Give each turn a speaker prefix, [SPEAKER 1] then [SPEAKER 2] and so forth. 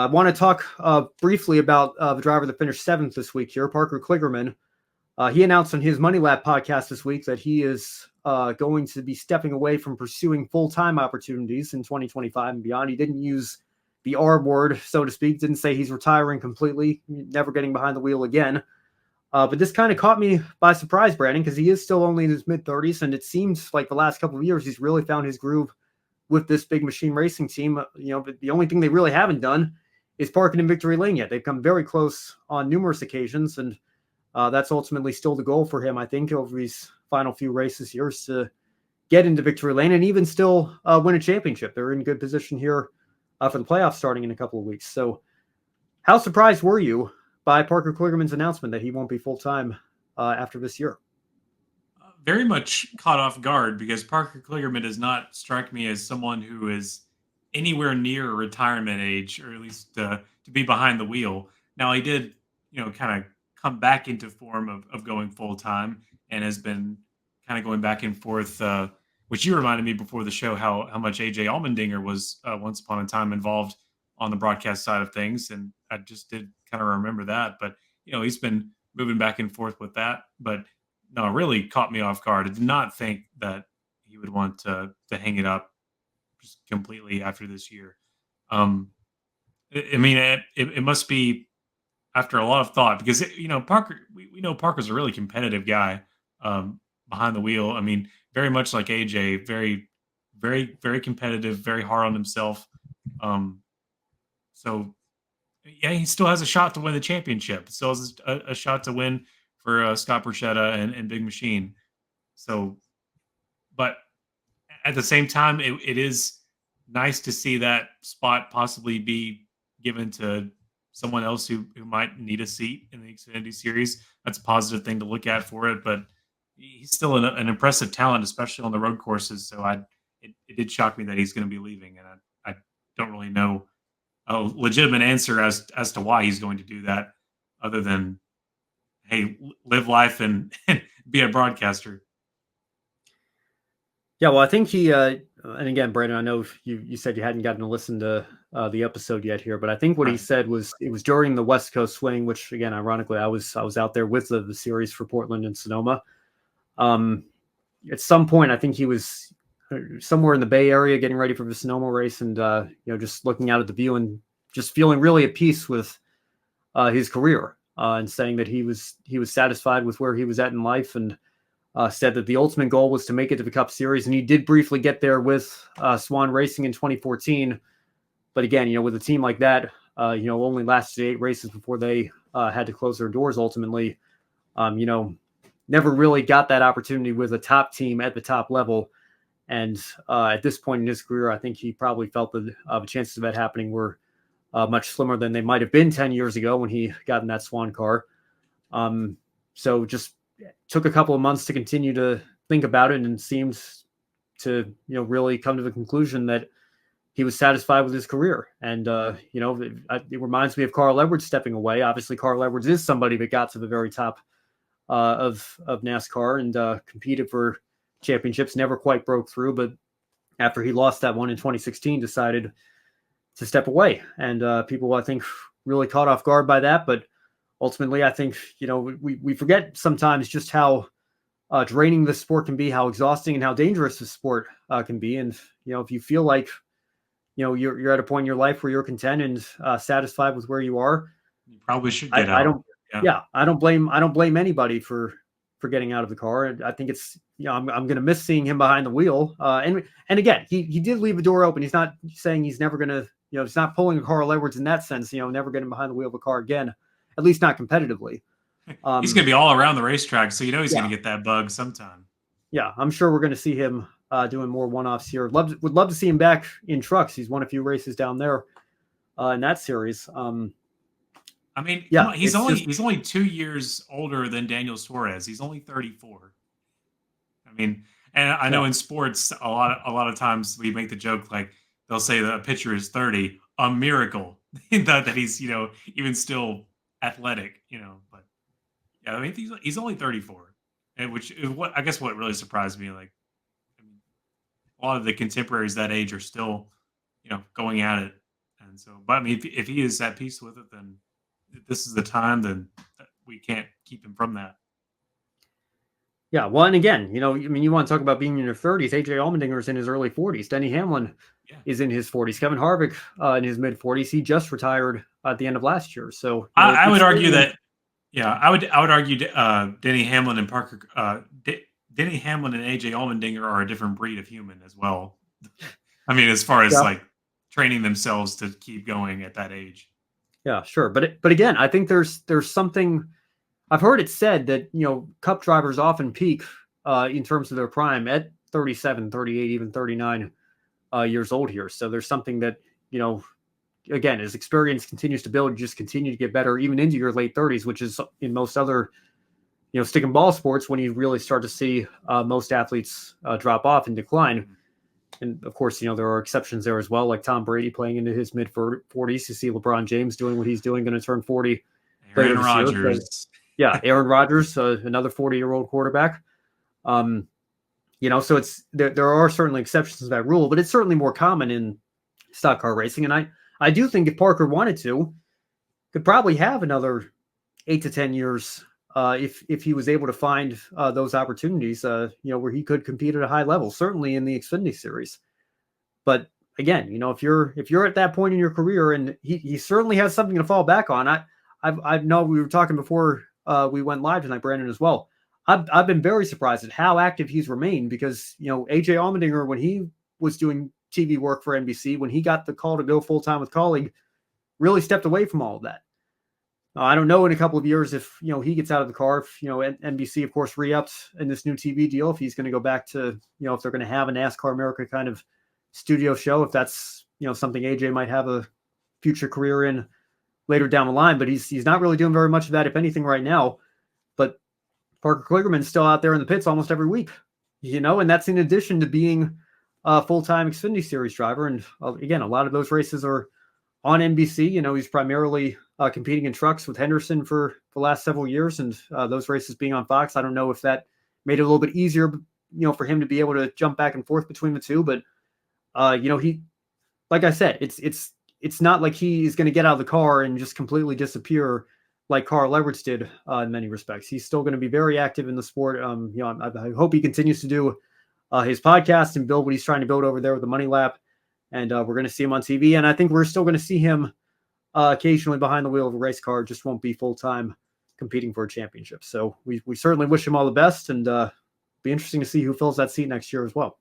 [SPEAKER 1] I want to talk briefly about the driver that finished seventh this week here, Parker Kligerman. He announced on his Money Lap podcast this week that he is going to be stepping away from pursuing full-time opportunities in 2025 and beyond. He didn't use the R word, so to speak, didn't say he's retiring completely, never getting behind the wheel again. But this kind of caught me by surprise, Brandon, because he is still only in his mid-30s, and it seems like the last couple of years he's really found his groove with this big machine racing team. But the only thing they really haven't done is parking in victory lane yet. They've come very close on numerous occasions, and that's ultimately still the goal for him, I think, over these final few races here, is to get into victory lane and even still win a championship. They're in good position here for the playoffs starting in a couple of weeks. So how surprised were you by Parker Kligerman's announcement that he won't be full-time after this year?
[SPEAKER 2] Very much caught off guard, because Parker Kligerman does not strike me as someone who is anywhere near retirement age, or at least to be behind the wheel. Now, he did, kind of come back into form of going full time, and has been kind of going back and forth, which you reminded me before the show how much AJ Allmendinger was once upon a time involved on the broadcast side of things. And I just did kind of remember that. But, he's been moving back and forth with that. But no, it really caught me off guard. I did not think that he would want to hang it up just completely after this year. It must be after a lot of thought, because Parker, we know Parker's a really competitive guy behind the wheel. I mean, very much like AJ, very, very, very competitive, very hard on himself. So yeah, he still has a shot to win the championship. Still has a shot to win for Scott Borchetta and Big Machine. So, but at the same time, it is nice to see that spot possibly be given to someone else who might need a seat in the Xfinity Series. That's a positive thing to look at for it. But he's still an impressive talent, especially on the road courses. So it did shock me that he's going to be leaving, and I don't really know a legitimate answer as to why he's going to do that, other than, hey, live life and be a broadcaster.
[SPEAKER 1] Yeah, well, I think he, and again, Brandon, I know you said you hadn't gotten to listen to the episode yet here, but I think what he said was it was during the West Coast swing, which, again, ironically, I was out there with the series for Portland and Sonoma. At some point, I think he was somewhere in the Bay Area getting ready for the Sonoma race, and just looking out at the view and just feeling really at peace with his career, and saying that he was satisfied with where he was at in life, and said that the ultimate goal was to make it to the Cup Series, and he did briefly get there with Swan Racing in 2014. But again, with a team like that, only lasted 8 races before they had to close their doors ultimately. Never really got that opportunity with a top team at the top level. And at this point in his career, I think he probably felt that the chances of that happening were much slimmer than they might have been 10 years ago when he got in that Swan car. So just took a couple of months to continue to think about it, and seemed to, really come to the conclusion that he was satisfied with his career. And, it reminds me of Carl Edwards stepping away. Obviously, Carl Edwards is somebody that got to the very top of NASCAR and competed for championships, never quite broke through, but after he lost that one in 2016, decided to step away. And people, I think, really caught off guard by that. But ultimately, I think, we forget sometimes just how draining the sport can be, how exhausting and how dangerous the sport can be. And, if you feel like, you're at a point in your life where you're content and satisfied with where you are,
[SPEAKER 2] you probably should get out.
[SPEAKER 1] I don't blame anybody for getting out of the car. I think it's, I'm going to miss seeing him behind the wheel. And again, he did leave the door open. He's not saying he's never going to, he's not pulling a Carl Edwards in that sense, never getting behind the wheel of a car again, at least not competitively.
[SPEAKER 2] He's going to be all around the racetrack, so he's going to get that bug sometime.
[SPEAKER 1] Yeah, I'm sure we're going to see him doing more one-offs here. Would love to see him back in trucks. He's won a few races down there in that series.
[SPEAKER 2] He's only 2 years older than Daniel Suarez. He's only 34. And I know in sports, a lot of times we make the joke, like they'll say that a pitcher is 30, a miracle that he's even still athletic, But yeah, he's only 34, and which is what really surprised me. Like, a lot of the contemporaries that age are still, going at it, and And so, but I mean, if he is at peace with it, then this is the time. Then we can't keep him from that.
[SPEAKER 1] Yeah, well, and again, I mean, you want to talk about being in your 30s. AJ Allmendinger's in his early 40s. Denny Hamlin is in his 40s. Kevin Harvick in his mid 40s. He just retired at the end of last year. So
[SPEAKER 2] I would argue that, I would argue Denny Hamlin and Denny Hamlin and AJ Allmendinger are a different breed of human as well. I mean, as far as like training themselves to keep going at that age.
[SPEAKER 1] Yeah, sure, but again, I think there's something. I've heard it said that, Cup drivers often peak in terms of their prime at 37, 38, even 39 years old here. So there's something that, again, as experience continues to build, you just continue to get better even into your late 30s, which is in most other, stick and ball sports when you really start to see most athletes drop off and decline. And of course, there are exceptions there as well, like Tom Brady playing into his mid 40s. You see LeBron James doing what he's doing, going to turn 40.
[SPEAKER 2] Aaron Rodgers.
[SPEAKER 1] Yeah, Aaron Rodgers, another 40-year-old quarterback. So it's there are certainly exceptions to that rule, but it's certainly more common in stock car racing. And I do think if Parker wanted to, could probably have another 8 to 10 years if he was able to find those opportunities, where he could compete at a high level, certainly in the Xfinity Series. But again, if you're at that point in your career, and he certainly has something to fall back on. I know we were talking before we went live tonight, Brandon, as well. I've been very surprised at how active he's remained because, AJ Allmendinger, when he was doing TV work for NBC, when he got the call to go full-time with Colleague, really stepped away from all of that. I don't know in a couple of years if, he gets out of the car, if, NBC, of course, re-ups in this new TV deal, if he's going to go back to, if they're going to have a NASCAR America kind of studio show, if that's, something AJ might have a future career in later down the line, but he's not really doing very much of that, if anything, right now. But Parker Kligerman's still out there in the pits almost every week, and that's in addition to being a full-time Xfinity Series driver. And again, a lot of those races are on NBC. He's primarily competing in trucks with Henderson for the last several years, and those races being on Fox. I don't know if that made it a little bit easier, for him to be able to jump back and forth between the two. But he, like I said, it's not like he is going to get out of the car and just completely disappear like Carl Edwards did in many respects. He's still going to be very active in the sport. I hope he continues to do his podcast and build what he's trying to build over there with the Money Lap. And we're going to see him on TV. And I think we're still going to see him occasionally behind the wheel of a race car. Just won't be full-time competing for a championship. So we certainly wish him all the best, and be interesting to see who fills that seat next year as well.